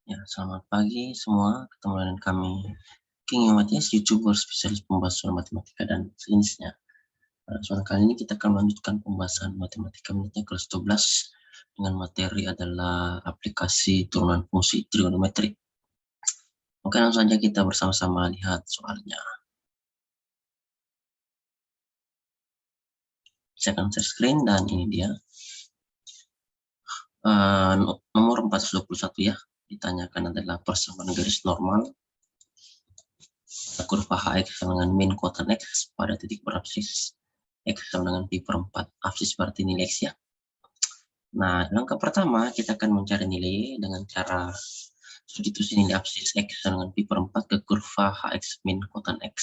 Ya, selamat pagi semua. Ketemu dengan kami, King Matias, YouTuber spesialis pembahasan matematika dan sejenisnya. Pada kesempatan kali ini kita akan melanjutkan pembahasan matematika menitnya kelas 12 dengan materi adalah aplikasi turunan fungsi trigonometri. Oke, langsung saja kita bersama-sama lihat soalnya. Saya akan share screen dan ini dia. Nomor 421 ya, ditanyakan adalah persamaan garis normal kurva HX dengan min kotan X pada titik berabsis X sama dengan pi per 4. Absis berarti nilai X ya. Nah, langkah pertama kita akan mencari nilai dengan cara substitusi nilai absis X sama dengan pi per 4 ke kurva HX min kotan X.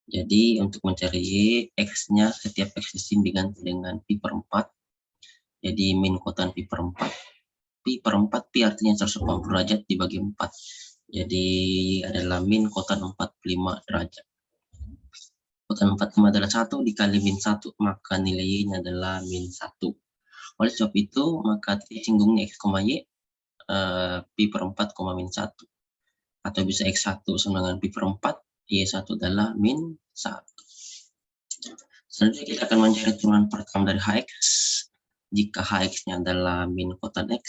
Jadi untuk mencari X-nya, setiap X di sini diganti dengan pi per 4. Jadi min kotan pi per 4. Pi per 4, pi artinya 180 derajat dibagi 4. Jadi adalah min kotan 45 derajat. Kotan 45 adalah 1 dikali min 1, maka nilainya adalah min 1. Oleh sebab itu, maka titik singgungnya X, Y, pi per 4, min 1. Atau bisa X1 sama dengan pi per 4, Y1 adalah min 1. Selanjutnya kita akan mencari turunan pertama dari HX. Jika HX-nya adalah min kotan X,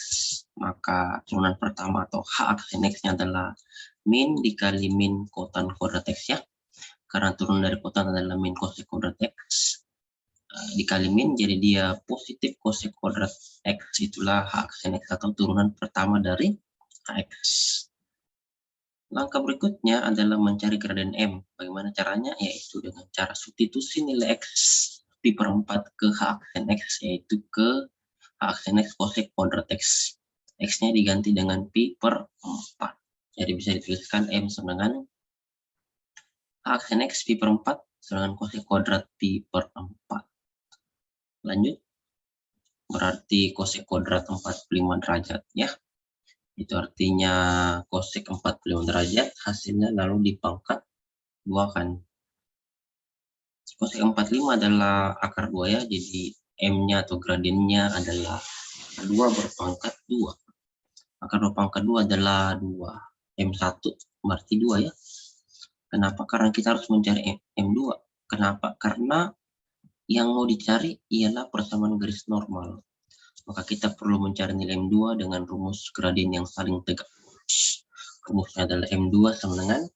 maka turunan pertama atau H aksen X-nya adalah min dikali min kotan kuadrat X ya. Karena turun dari kotan adalah min kosek kuadrat X dikali min, jadi dia positif kosek kuadrat X, itulah H aksen X atau turunan pertama dari HX. Langkah berikutnya adalah mencari gradien M. Bagaimana caranya? Yaitu dengan cara substitusi nilai X pi per 4 ke H aksen X, yaitu ke H aksen X kosek kuadrat X. X-nya diganti dengan pi per 4. Jadi bisa dituliskan M sama dengan H aksen X pi per 4 sama dengan kosek kuadrat pi per 4. Lanjut, berarti kosek kuadrat 45 derajat ya. Itu artinya kosek 45 derajat, hasilnya lalu dipangkat 2 kan. Kosek 45 adalah akar 2 ya, jadi M-nya atau gradiennya adalah 2 berpangkat 2. Akar 2 pangkat 2 adalah 2. M1 berarti 2 ya. Kenapa? Karena kita harus mencari M2. Kenapa? Karena yang mau dicari ialah persamaan garis normal. Maka kita perlu mencari nilai M2 dengan rumus gradien yang saling tegak. Rumusnya adalah M2 sama dengan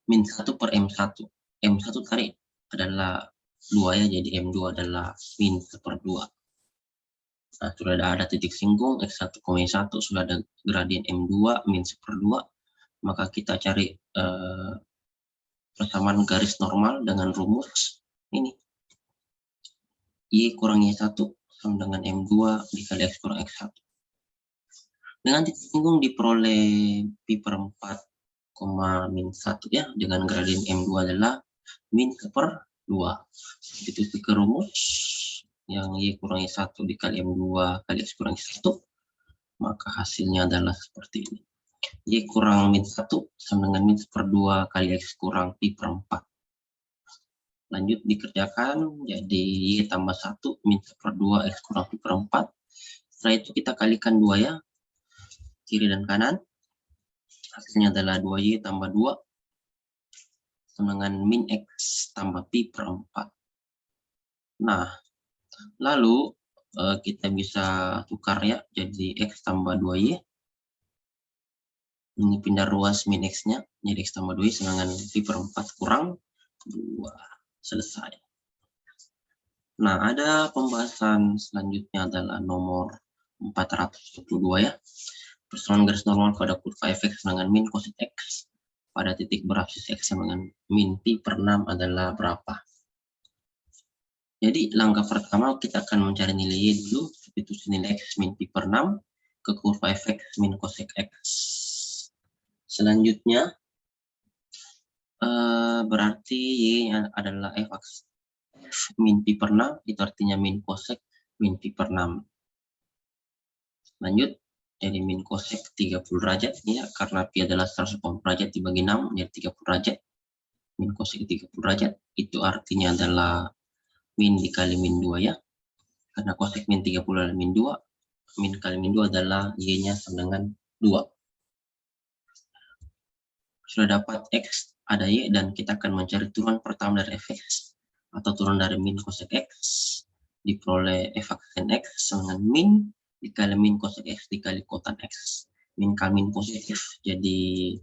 min 1 per M1. M1 tadi adalah 2 ya, jadi M2 adalah min 1/2. Nah, sudah ada titik singgung X1, Y1, sudah ada gradien M2 min 1/2. Maka kita cari persamaan garis normal dengan rumus ini. Y kurang Y1 sama dengan M2 dikali X kurang X1. Dengan titik singgung diperoleh pi per 4, min 1 ya, dengan gradien M2 adalah min 1/2. Itu ke rumus yang Y kurang Y1 dikali M2 kali X kurang X1, maka hasilnya adalah seperti ini. Y kurang min 1 sama dengan min 1/2 kali X kurang pi per 4. Lanjut dikerjakan, jadi Y tambah 1 min 1/2 X kurang pi per 4. Setelah itu kita kalikan 2 ya, kiri dan kanan. Hasilnya adalah 2Y tambah 2 sama dengan min X tambah pi per 4. Nah, lalu kita bisa tukar ya, jadi X tambah 2Y. Ini pindah ruas min X-nya, jadi X tambah 2Y sama dengan pi per 4 kurang 2. Selesai. Nah, ada pembahasan selanjutnya adalah nomor 422 ya. Persamaan garis normal pada kurva f(x) dengan min cosec X pada titik berabsis X sama dengan min pi per 6 adalah berapa? Jadi langkah pertama kita akan mencari nilai Y dulu, substitusi nilai X min pi per 6 ke kurva f(x) min cosec X. Selanjutnya berarti Y adalah f min pi per 6, itu artinya min cosec min pi per 6. Lanjut, jadi min cosec 30 derajat ya, karena pi adalah 180 derajat dibagi 6, jadi 30 derajat. Min cosec 30 derajat, itu artinya adalah min dikali min 2 ya. Karena cosec min 30 adalah min 2, min kali min 2 adalah Y-nya sama dengan 2. Sudah dapat X, ada Y, dan kita akan mencari turunan pertama dari fx, atau turunan dari min cosec X, diperoleh f aksen X sama dengan min dikali min cosec X dikali kotan X. Min kali min positif, jadi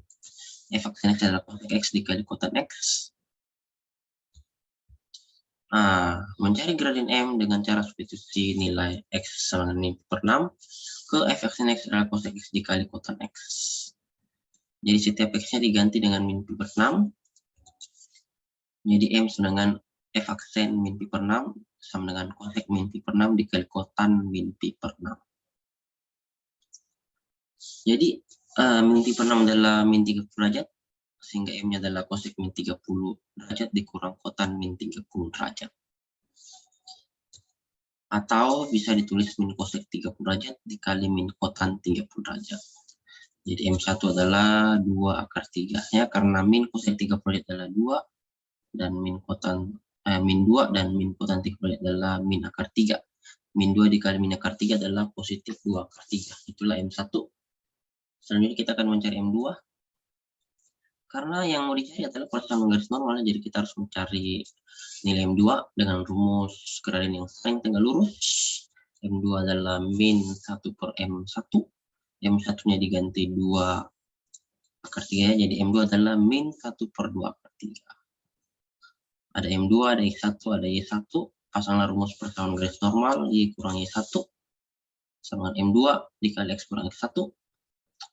f aksen X adalah cosec X dikali kotan X. Nah, mencari gradien M dengan cara substitusi nilai X sama dengan min per 6 ke f aksen X adalah cosec X dikali kotan X. Jadi setiap X-nya diganti dengan min pi per 6. Jadi M sama dengan f aksen min pi per 6 sama dengan cosec min pi per 6 dikali kotan min pi per 6. Jadi min pi per 6 adalah min 30 derajat, sehingga M-nya adalah cosec min 30 derajat dikurang kotan min 30 derajat. Atau bisa ditulis min cosec 30 derajat dikali min kotan 30 derajat. Jadi M1 adalah 2 akar 3. Ya, karena min cosec 30 derajat adalah 2, dan min kotan min 2 dan min kotan 30 derajat adalah min akar 3. Min 2 dikali min akar 3 adalah positif 2 akar 3. Itulah M1. Selanjutnya kita akan mencari M2. Karena yang mau dicari adalah persamaan garis normal, jadi kita harus mencari nilai M2 dengan rumus gradien yang sering tengah lurus. M2 adalah min 1 per M1. M1-nya diganti 2 akar 3, jadi M2 adalah min 1 per 2 akar 3. Ada M2, ada X1, ada Y1. Pasanglah rumus persamaan garis normal, Y kurang Y1 sama dengan M2 dikali X kurang X1.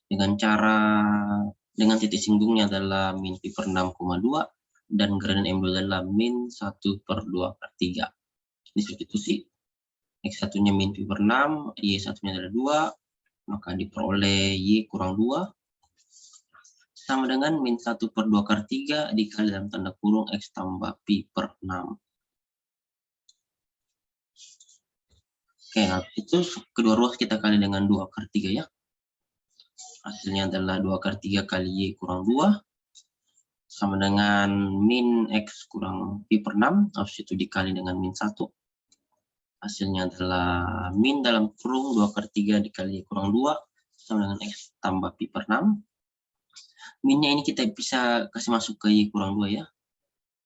Dengan titik singgungnya adalah min pi per 6,2 dan gradien M2 adalah min 1 per 2 per 3. Disubstitusi, X1-nya min pi per 6, Y1-nya adalah 2, maka diperoleh Y kurang 2 sama dengan min 1 per 2 per 3 dikali dalam tanda kurung X tambah pi per 6. Oke, nah itu kedua ruas kita kali dengan 2 akar 3 ya. Hasilnya adalah 2 akar 3 kali Y kurang 2 sama dengan min X kurang pi per 6, harus itu dikali dengan min 1. Hasilnya adalah min dalam kurung 2 akar 3 dikali Y kurang 2 sama dengan X tambah pi per 6. Minnya ini kita bisa kasih masuk ke Y kurang 2 ya.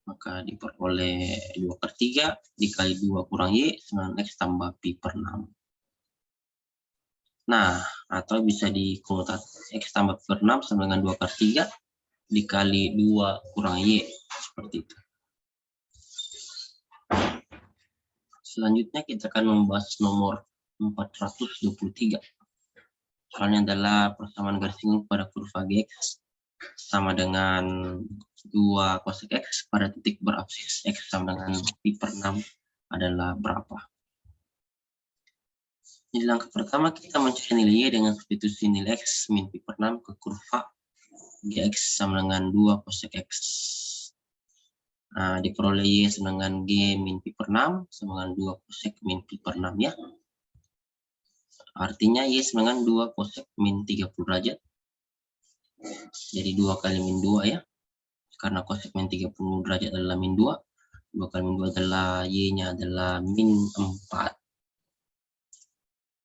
Maka diperoleh 2 akar 3 dikali 2 kurang Y sama dengan X tambah pi per 6. Nah, atau bisa dikomutasi X tambah pi per 6 sama dengan 2 akar 3 dikali 2 kurang Y, seperti itu. Selanjutnya kita akan membahas nomor 423. Soalnya adalah persamaan garis singgung pada kurva Gx sama dengan 2 cosec X pada titik berabsis X sama dengan pi per 6 adalah berapa. Jadi langkah pertama kita mencari nilai Y dengan substitusi nilai X min pi per 6 ke kurva Gx sama dengan 2 cosec X. Nah, diperoleh Y sama dengan G min pi per 6 sama dengan 2 cosec min pi per 6 ya. Artinya Y sama dengan 2 cosec min 30 derajat. Jadi 2 kali min 2 ya. Karena cosec min 30 derajat adalah min 2. 2 kali min 2 adalah Y-nya adalah min 4.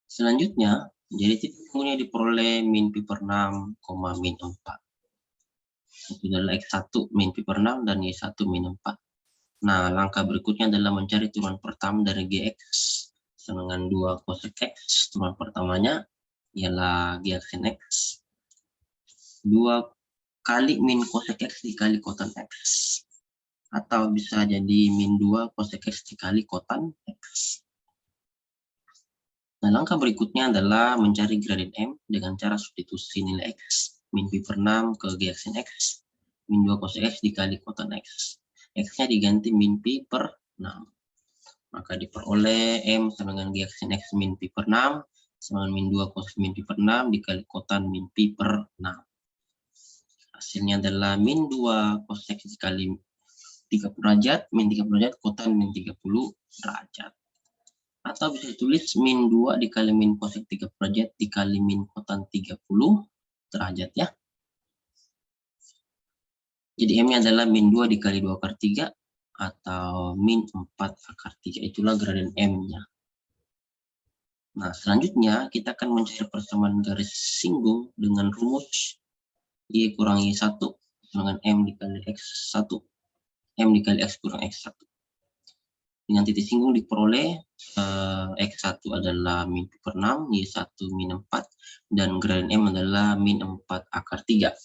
Selanjutnya, jadi titik tengahnya diperoleh min pi per 6, min 4. Itu adalah X1 min pi per 6 dan Y1 min 4. Nah, langkah berikutnya adalah mencari turunan pertama dari Gx sama dengan 2 cosec X. Turunan pertamanya ialah G aksen X. 2 kali min cosec X dikali kotan X. Atau bisa jadi min 2 cosec X dikali kotan X. Nah, langkah berikutnya adalah mencari gradien M dengan cara substitusi nilai X min pi per 6 ke G aksen X. Min 2 cosec X dikali kotan X. X-nya diganti min pi per 6. Maka diperoleh M sama dengan G aksen X min pi per 6 sama dengan min 2 cosec min pi per 6 dikali kotan min pi per 6. Hasilnya adalah min 2 cosec dikali 30 derajat, min 30 derajat, kotan min 30 derajat. Atau bisa ditulis min 2 dikali min cosec 30 derajat dikali min kotan 30 derajat ya. Jadi M-nya adalah min 2 dikali 2 akar 3 atau min 4 akar 3. Itulah gradien M-nya. Nah, selanjutnya kita akan mencari persamaan garis singgung dengan rumus Y kurang Y1 dengan M dikali X1. M dikali X kurang X1. Dengan titik singgung diperoleh X1 adalah min pi per 6, Y1 min 4, dan gradien M adalah min 4 akar 3.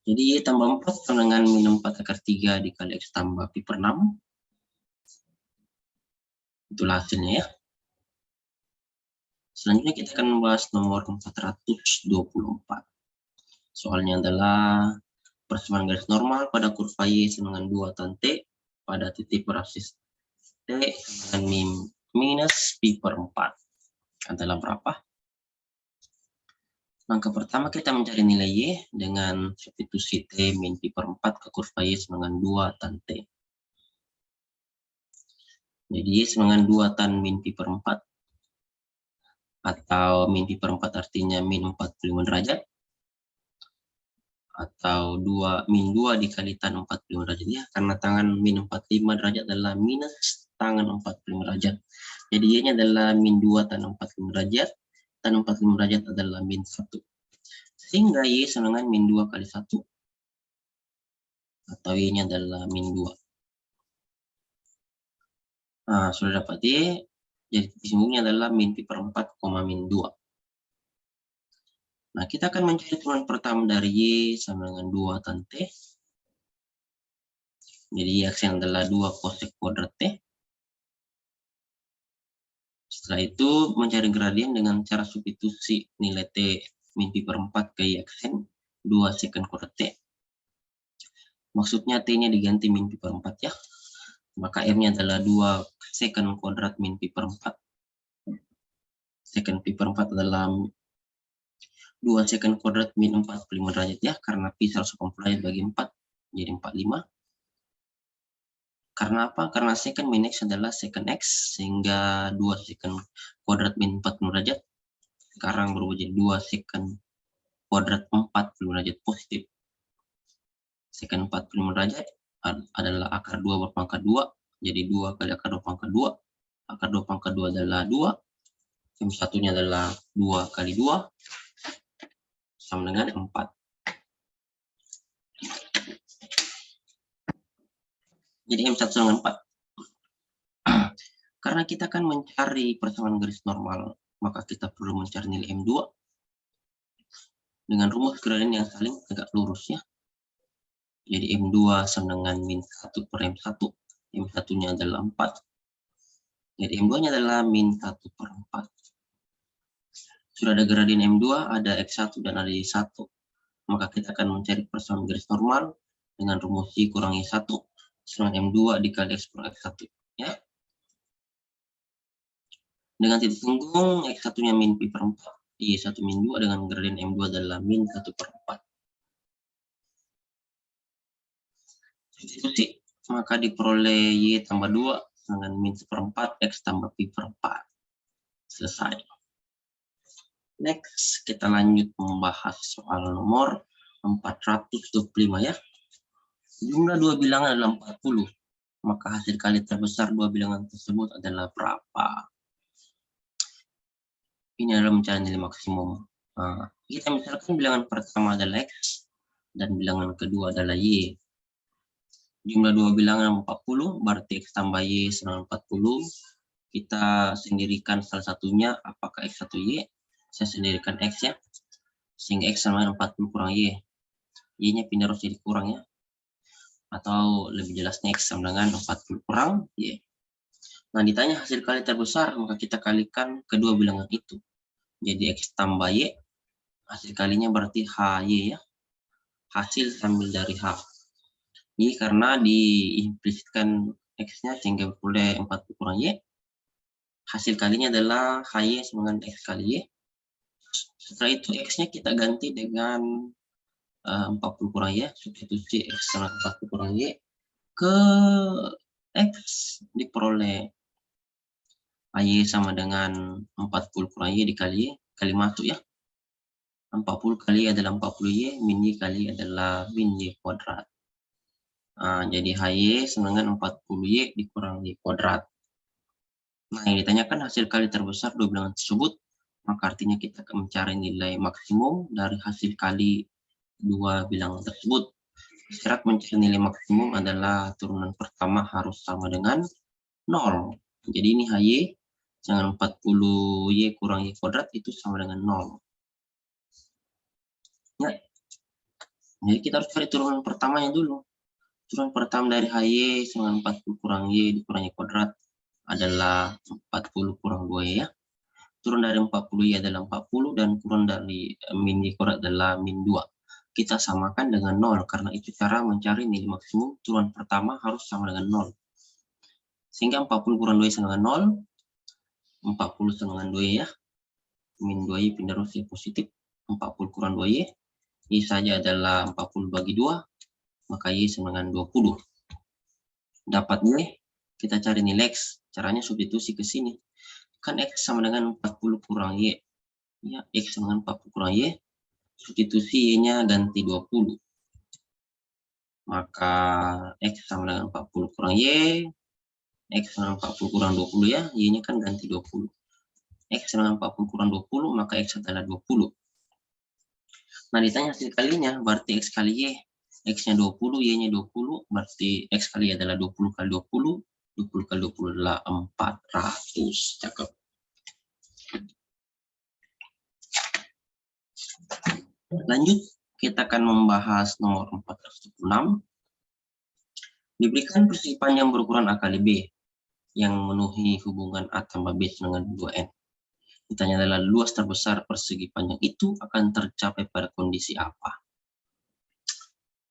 Jadi Y tambah 4 sama dengan min 4 akar 3 dikali X tambah pi per 6. Itulah hasilnya ya. Selanjutnya kita akan membahas nomor 424. Soalnya adalah persamaan garis normal pada kurva Y sama dengan 2 tan T pada titik berasis T sama dengan minus pi per 4 adalah berapa? Langkah pertama kita mencari nilai Y dengan substitusi T min pi per 4 ke kurva Y sama dengan 2 tan T. Jadi Y sama dengan 2 tan min pi per 4 atau min pi per 4 artinya min 45 derajat atau min 2 dikali tan 45 derajat ya, karena tangan min 45 derajat adalah minus tangan 45 derajat. Jadi Y-nya adalah min 2 tan 45 derajat, tan 45 derajat adalah min 1. Sehingga Y sama dengan min 2 kali 1 atau Y-nya adalah min 2. Nah, sudah dapat Y, jadi singkungnya adalah min pi per 4, min 2. Nah, kita akan mencari turunan pertama dari Y sama dengan 2 tan T. Jadi Y aksen adalah 2 kosek kuadrat T. Setelah itu mencari gradien dengan cara substitusi nilai T min pi per 4 ke Y aksen 2 secant kuadrat T. Maksudnya T-nya diganti min pi per 4 ya. Maka R-nya adalah 2 secant kuadrat min pi per 4. Secant pi per 4 adalah 2 secant kuadrat min 45 derajat ya, karena pi 180 bagi 4 jadi 45. Karena apa? Karena secant min X adalah secant X, sehingga 2 secant kuadrat min 40 derajat sekarang berubah jadi 2 secant kuadrat 40 derajat positif. Secant 45 derajat adalah akar 2 berpangkat 2, jadi 2 kali akar 2 pangkat 2. Akar 2 pangkat 2 adalah 2. Yang satunya adalah 2 kali 2 sama dengan 4. Jadi M1 dengan 4. Karena kita akan mencari persamaan garis normal, maka kita perlu mencari nilai M2 dengan rumus gradien yang saling tegak lurus ya. Jadi M2 sama dengan min 1 per M1. M1-nya adalah 4. Jadi M2-nya adalah min 1 per 4. Sudah ada gradien M2, ada X1 dan ada Y1. Maka kita akan mencari persamaan garis normal dengan rumus Y kurang Y1 sama M2 dikali X kurang X1 ya. Dengan titik singgung X1-nya min pi per 4, Y1 min 2 dengan gradien M2 adalah min 1 per 4. Substitusi, maka diperoleh Y tambah 2 dengan min 1/4 X tambah pi per 4. Selesai. Next, kita lanjut membahas soal nomor 425 ya. Jumlah dua bilangan adalah 40. Maka hasil kali terbesar dua bilangan tersebut adalah berapa? Ini adalah mencari nilai maksimum. Nah, kita misalkan bilangan pertama adalah X dan bilangan kedua adalah Y. Jumlah dua bilangan 40, berarti X tambah Y sama 40. Kita sendirikan salah satunya, apakah X atau Y. Saya sendirikan X ya. Sehingga X sama 40 kurang Y. Y-nya pindah harus jadi kurang ya. Atau lebih jelasnya X sama dengan 40 kurang Y. Nah, ditanya hasil kali terbesar, maka kita kalikan kedua bilangan itu. Jadi X tambah Y, hasil kalinya berarti HY ya. Hasil ambil dari H. Y karena diimplisitkan X-nya sehingga boleh 40 kurang Y. Hasil kalinya adalah HY sama dengan X kali Y. Setelah itu X-nya kita ganti dengan 40 kurang Y. Substitusi X sama 40 kurang Y. Ke X diperoleh Y sama dengan 40 kurang Y dikali Y. Kali masuk ya. 40 kali adalah 40 Y, min Y kali adalah min Y kuadrat. Nah, jadi HY sama dengan 40 Y dikurang Y kuadrat. Nah, yang ditanyakan hasil kali terbesar dua bilangan tersebut, maka artinya kita akan mencari nilai maksimum dari hasil kali dua bilangan tersebut. Syarat mencari nilai maksimum adalah turunan pertama harus sama dengan 0. Jadi ini HY dengan 40Y kurang Y kuadrat itu sama dengan 0. Ya. Jadi kita harus cari turunan pertamanya dulu. Turunan pertama dari HY sama 40 kurang Y dikurang Y kuadrat adalah 40 kurang 2Y ya. Turun dari 40Y adalah 40 dan kurang dari min Y kuadrat adalah min 2. Kita samakan dengan 0 karena itu cara mencari nilai maksimum turunan pertama harus sama dengan 0. Sehingga 40 kurang 2Y sama dengan 0, 40 sama dengan 2Y ya. Min 2Y pindah ruas Y positif, 40 kurang 2Y. Y saja adalah 40 bagi 2, maka Y sama dengan 20. Dapat Y, kita cari nilai X. Caranya substitusi ke sini. Kan X sama dengan 40 kurang Y. Ya, X sama dengan 40 kurang Y. Substitusi Y-nya ganti 20. Maka X sama dengan 40 kurang Y. X sama dengan 40 kurang 20 ya. Y-nya kan ganti 20. X sama dengan 40 kurang 20, maka X adalah 20. Nah, ditanya hasil kalinya, berarti X kali Y. X-nya 20, Y-nya 20, berarti X kali Y adalah 20 kali 20. 20 kali 20 adalah 400. Cakep. Lanjut, kita akan membahas nomor 426. Diberikan persegi panjang berukuran A kali B yang memenuhi hubungan A tambah B dengan 2N. Ditanya adalah luas terbesar persegi panjang itu akan tercapai pada kondisi apa?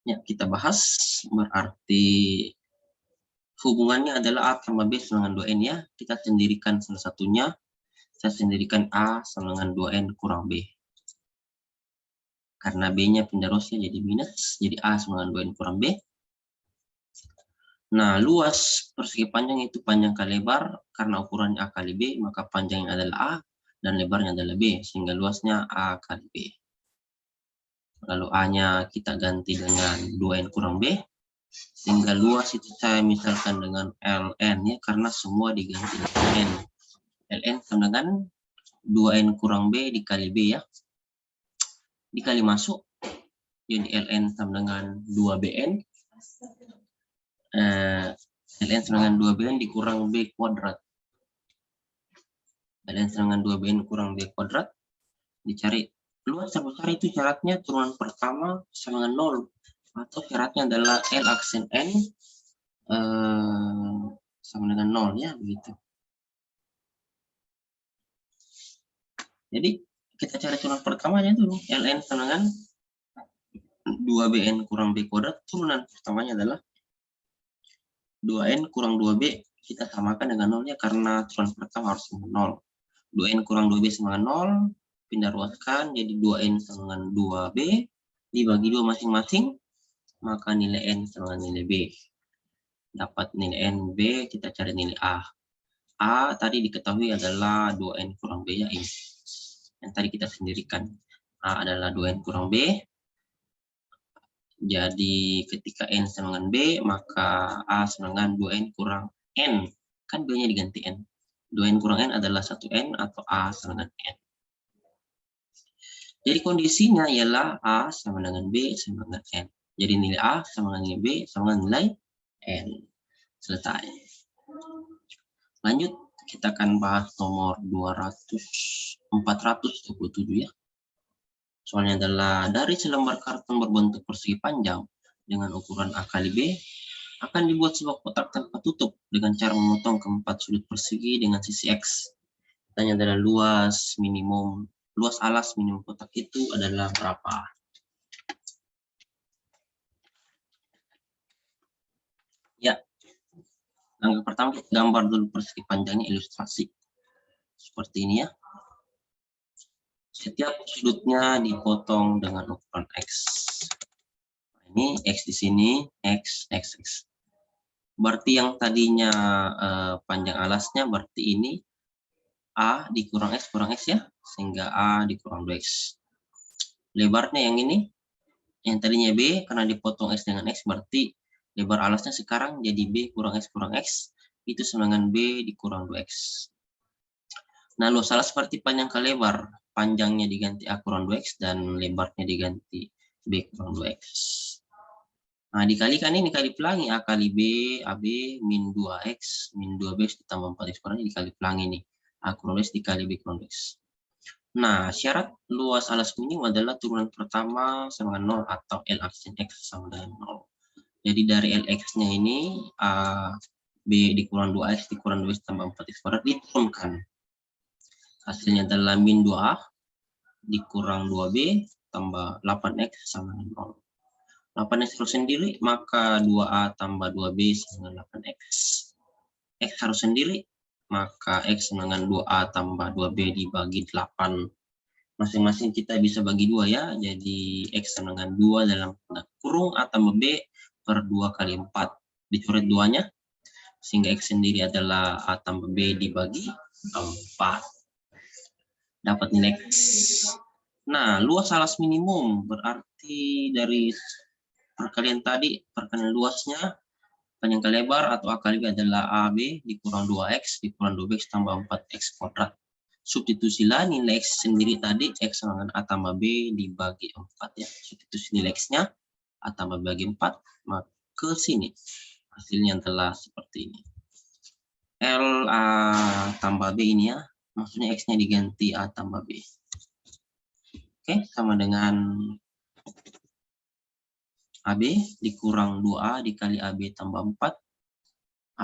Ya, kita bahas. Berarti hubungannya adalah A tambah B sama dengan 2N ya. Kita sendirikan salah satunya. Saya sendirikan A sama dengan 2N kurang B. Karena B-nya pindah ruasnya jadi minus, jadi A sama dengan 2N kurang B. Nah, luas persegi panjang itu panjang kali lebar. Karena ukurannya A kali B, maka panjangnya adalah A dan lebarnya adalah B. Sehingga luasnya A kali B. Lalu A-nya kita ganti dengan 2N kurang B. Sehingga luas itu saya misalkan dengan ln ya, karena semua diganti dengan n. Ln sama dengan 2n kurang b dikali b ya, dikali masuk, jadi ln sama dengan 2bn. Ln sama dengan 2bn dikurang b kuadrat. Ln sama dengan 2bn kurang b kuadrat. Dicari luas terbesar itu syaratnya turunan pertama sama dengan 0. Atau syaratnya adalah L aksen N sama dengan 0 ya, begitu. Jadi kita cari turunan pertamanya dulu. Ln sama dengan 2bn kurang b kuadrat. Turunan pertamanya adalah 2n kurang 2b. Kita samakan dengan 0 ya, karena turunan pertama harus sama 0. 2n kurang 2b sama dengan 0. Pindah ruaskan jadi 2n sama dengan 2b. Dibagi 2 masing-masing. Maka nilai n sama dengan nilai b. Dapat nilai n b, kita cari nilai a. A tadi diketahui adalah 2n kurang b ya, ini. Yang tadi kita sendirikan. A adalah 2n kurang b. Jadi ketika n sama dengan b, maka a sama dengan 2n kurang n. Kan b-nya diganti n. 2n kurang n adalah 1n atau a sama dengan n. Jadi kondisinya ialah a sama dengan b sama dengan n. Jadi nilai a sama dengan nilai b sama dengan nilai n. Selesai. Lanjut, kita akan bahas nomor 427 ya. Soalnya adalah dari selembar karton berbentuk persegi panjang dengan ukuran A kali B akan dibuat sebuah kotak tanpa tutup dengan cara memotong keempat sudut persegi dengan sisi X. Tanya adalah luas alas minimum kotak itu adalah berapa? Ya, langkah pertama kita gambar dulu persegi panjangnya, ilustrasi seperti ini ya. Setiap sudutnya dipotong dengan ukuran X. Ini X di sini, X. Berarti yang tadinya panjang alasnya, berarti ini A dikurang X kurang X ya, sehingga A dikurang 2X. Lebarnya yang ini, yang tadinya B, karena dipotong X dengan X, berarti lebar alasnya sekarang jadi B kurang X kurang X. itu sama dengan B dikurang 2X. Nah, luas alas seperti panjang ke lebar. Panjangnya diganti A kurang 2X dan lebarnya diganti B kurang 2X. Nah, dikalikan ini kali pelangi A kali B, AB min 2X, min 2B ditambah 4X kurang dikali pelangi ini. A kurang 2X dikali B kurang 2X. Nah, syarat luas alas minim adalah turunan pertama sama dengan 0 atau L aksen X sama dengan 0. Jadi dari LX-nya ini B dikurang 2X dikurang 2X tambah 4X kuadrat diturunkan. Hasilnya adalah min 2A dikurang 2B tambah 8X sama dengan 0. 8X harus sendiri, maka 2A tambah 2B sama dengan 8X. X harus sendiri, maka X sama dengan 2A tambah 2B dibagi 8. Masing-masing kita bisa bagi 2 ya, jadi X sama dengan 2 dalam kurung A tambah B per 2 kali 4. Dicoret 2-nya, sehingga X sendiri adalah A tambah B dibagi 4. Dapat nilai X. Nah, luas alas minimum berarti dari perkalian tadi, perkalian luasnya, panjang kali lebar atau A kali B adalah AB dikurang 2X dikurang 2X tambah 4X kuadrat. Substitusilah nilai X sendiri tadi, X sama dengan A tambah B dibagi 4 ya. Substitusi nilai X-nya, A tambah bagi 4, maka ke sini. Hasilnya adalah seperti ini. L A tambah B ini ya, maksudnya X-nya diganti A tambah B. Oke, sama dengan AB dikurang 2A dikali AB tambah 4.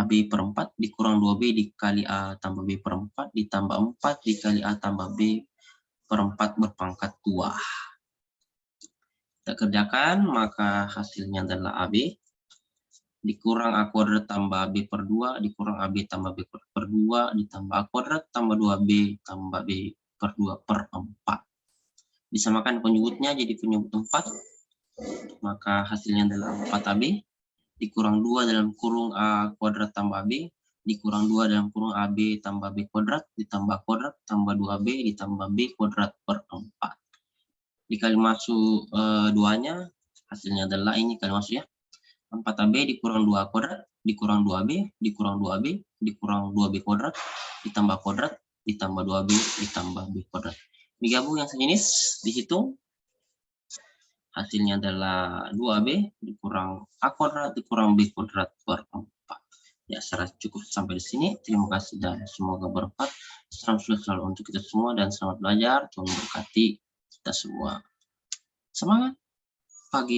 AB per 4 dikurang 2B dikali A tambah B per 4 ditambah 4 dikali A tambah B per 4 berpangkat 2. Kita kerjakan, maka hasilnya adalah AB dikurang A kuadrat tambah B per 2 dikurang AB tambah B per 2 ditambah A kuadrat tambah 2B tambah B per 2 per 4. Disamakan penyebutnya jadi penyebut 4, maka hasilnya adalah 4AB dikurang 2 dalam kurung A kuadrat tambah AB dikurang 2 dalam kurung AB tambah B kuadrat ditambah kuadrat tambah 2B ditambah B kuadrat per 4. Dikali masuk 2-nya, hasilnya adalah ini kali masuk ya. 4AB dikurang 2A kuadrat dikurang 2AB dikurang 2AB dikurang 2B kuadrat ditambah kuadrat ditambah 2B ditambah B kuadrat. Digabung yang sejenis, dihitung. Hasilnya adalah 2AB dikurang A kuadrat dikurang B kuadrat per 4. Ya, saya cukup sampai di sini. Terima kasih dan semoga bermanfaat. Salam selalu untuk kita semua dan selamat belajar. Tuhan memberkati kita semua. Semangat pagi.